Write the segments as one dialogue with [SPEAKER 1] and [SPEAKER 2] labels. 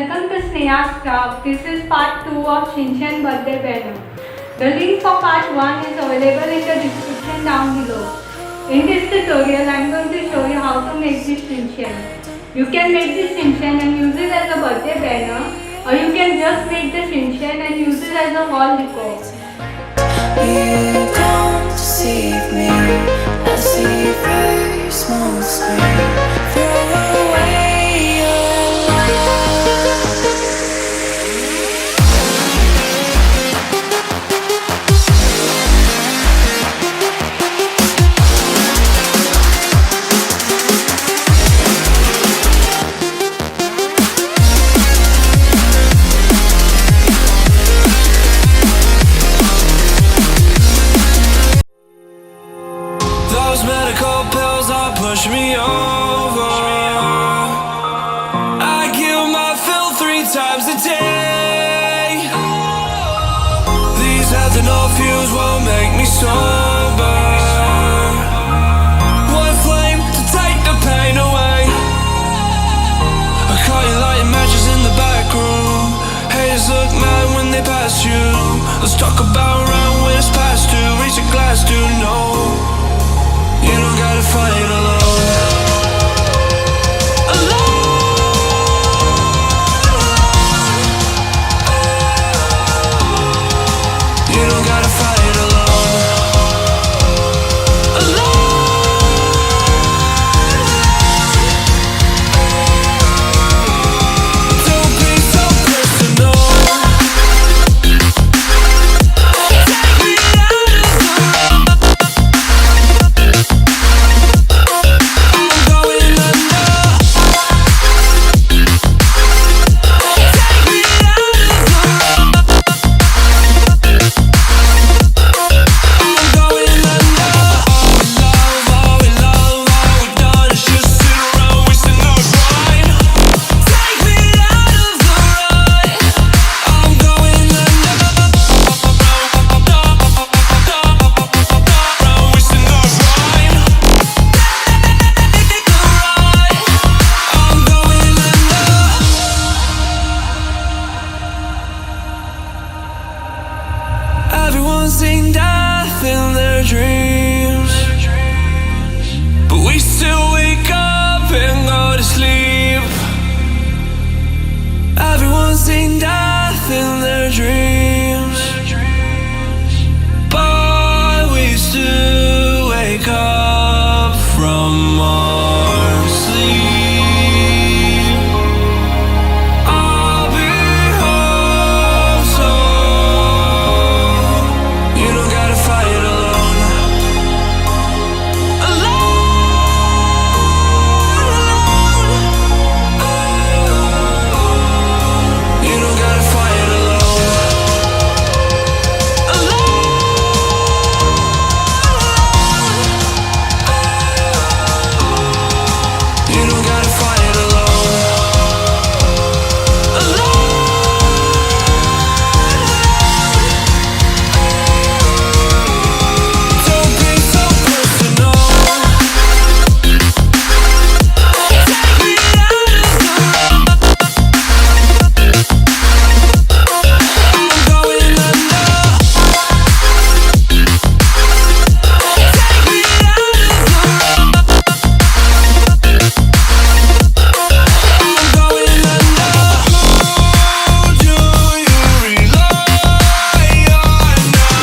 [SPEAKER 1] welcome to Sneha's Craft. This is part 2 of Shinchan Birthday Banner. The link for part 1 is available in the description down below. In this tutorial, I am going to show you how to make this Shinchan. You can make this Shinchan and use it as a birthday banner, or you can just make the Shinchan and use it as a wall decor.
[SPEAKER 2] You don't deceive me. I see your very small screen. Throw away your love.
[SPEAKER 3] Those medical pills are push me over. I kill my fill 3 times a day. These ethanol fumes won't make me sober. One flame to take the pain away. I caught you lighting matches in the back room. Haters look mad when they pass you. Let's talk about round when it's past 2. Reach a glass to know you don't gotta fight alone. You don't gotta fight alone. Don't be so personal. Take me out of the road. I'm going under. Take me out of the road. I'm going under. All we love, all we done is just sit around wasting our time. Take me out of the road. I'm going under. Wasting our time. I'm going under. Everyone's seen death in their dreams, but we still wake up and go to sleep. Everyone's seen death in their dreams, but we still wake up from our sleep. I'll be home soon. You don't gotta fight alone. You don't gotta fight alone. You don't gotta fight alone. Don't be so personal. Take me out of the road. I'm going under. Take me out of the road. I'm going under. Who do you rely on now? I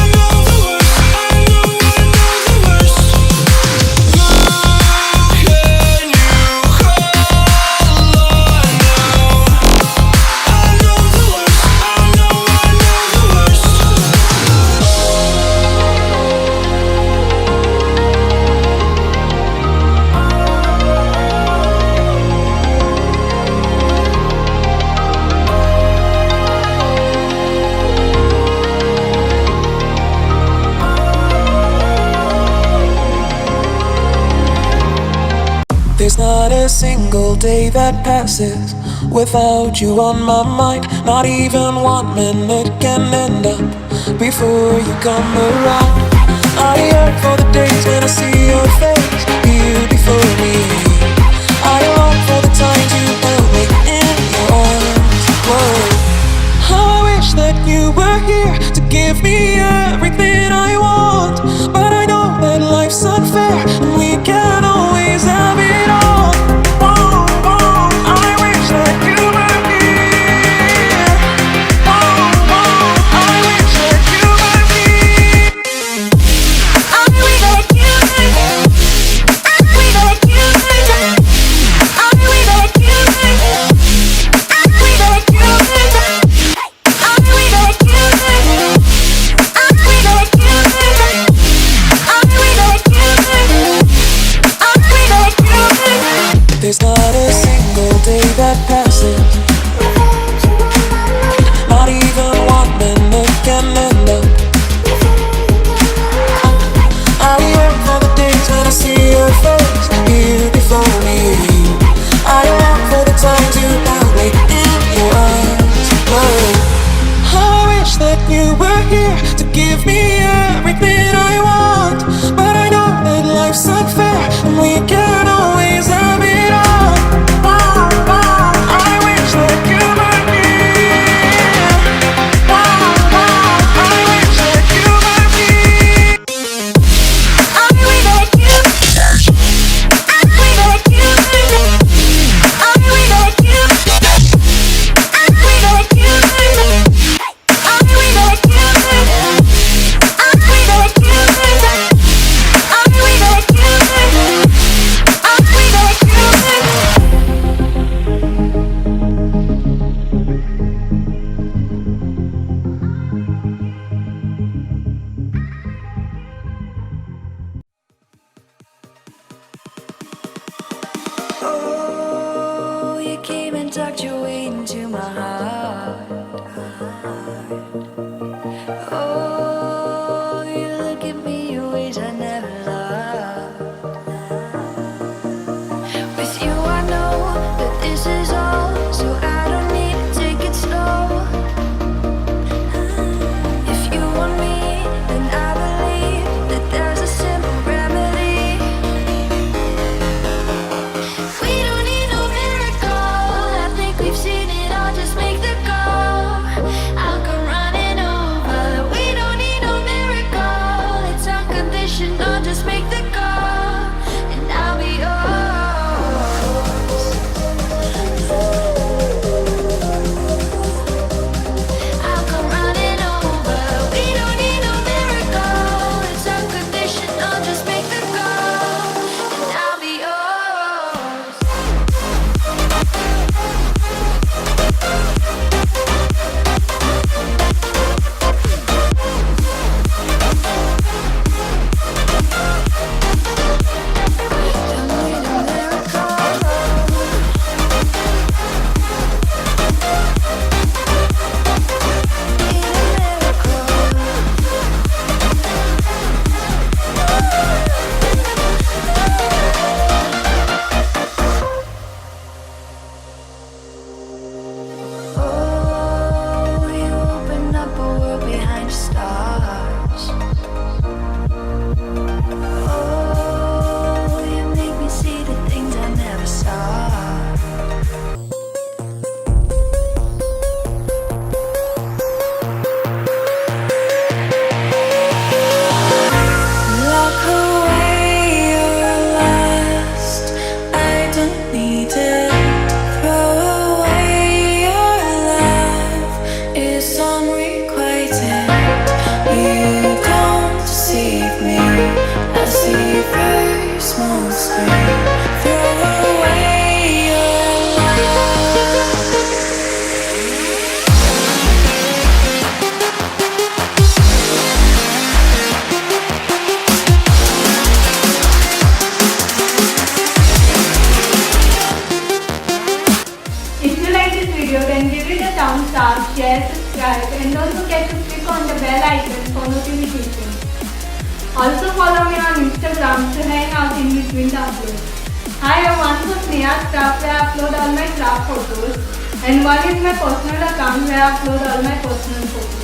[SPEAKER 3] know the worst. I know the worst. Who can you call on now? I know the worst. I know the worst.
[SPEAKER 2] There's not a single day that passes without you on my mind. Not even 1 minute can end up before you come around. I yearn for the days when I see your face here before me. I long for the times you held me
[SPEAKER 4] came and tucked your way into my heart. Oh, you look at me in ways I never loved. With you I know that this is all, so I don't need to take it slow. If you want me, then I believe that there's a simple remedy. We don't need no miracle, I think we've seen it all, just make the call. I'll come running over. We don't need no miracle, it's unconditional, just make the call, and I'll be yours. I'll come running over. We don't need no miracle, it's unconditional, just make the call, and I'll be yours. Don't need a miracle. Need a Oh, you open up a world behind your stars. Oh, you make me see the things I never saw. Lock away your lust, I don't need it. Throw away your love, it's unrequited. You don't deceive me, I see very small screen. Throw away your love.
[SPEAKER 1] If you like this video, then give it a thumbs up, share, subscribe, and don't forget to click on the bell icon for notifications. Also follow me on Instagram to hang out in between the uploads. I have one for Sneha's Craft where I upload all my craft photos, and one is my personal account where I upload all my personal photos.